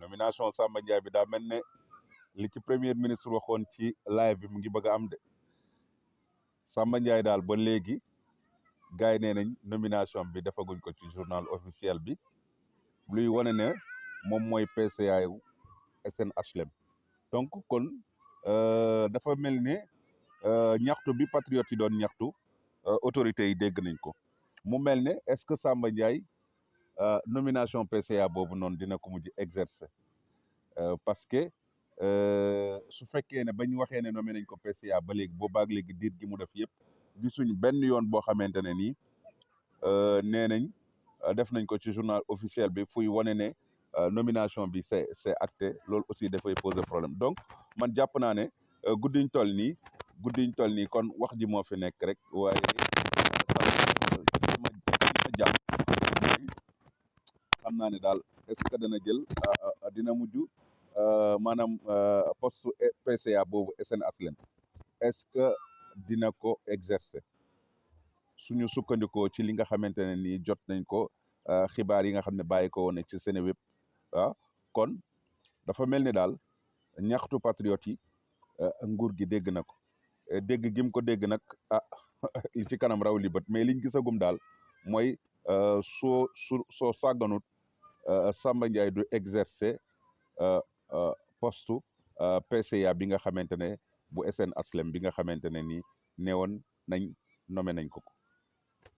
nomination Samba Ndiaye bi daa mel ne li ci premier ministre waxoon ci live bi mu ngi bëgg a am de Samba Ndiaye daal ba léegi gars yi nee nañ nomination bi defaguñ ko ci journal officiel bi luy wane ne moom mooy PCA yu SNHLM donc kon dafa mel ne ñaxtu bi patriote yi doon ñaxtu autorités yi dégg nañ ko mu mel ne est-ce que Samba Ndiaye nomination PCA boobu noonu dina ko mujj exercer parce que su fekkee ne bañ waxee ne nommé nañ ko PCA ba léegi boobaag léegi diir gi mu def yëpp gisuñ benn yoon boo xamante ne nii nee nañ def nañ ko ci journal officiel bi fuy wane ne nomination bi c'est acté loolu aussi dafay poser problème donc man jàpp naa ne guddiñ toll nii kon wax ji moo fi nekk rek waaye ma jàpp xam naa ne daal est-ce que dana jël dina mujj maanaam poste PCA boobu SNHLM est-ce que dina ko exercer suñu sukkandikoo ci li nga xamante ne nii jot nañ ko xibaar yi nga xam ne bàyyi ko woon ci Seneweb kon dafa mel ni daal ñaxtu patriote yi nguur gi dégg na ko dégg gim ko dégg nag li ci kanam raw li bët mais liñ gisagum daal mooy soo sàgganut Samba Ndiaye du exercer poste PCA bi nga xamante ne bu SNHLM bi nga xamante ne nii neewoon nañ nommé nañ ko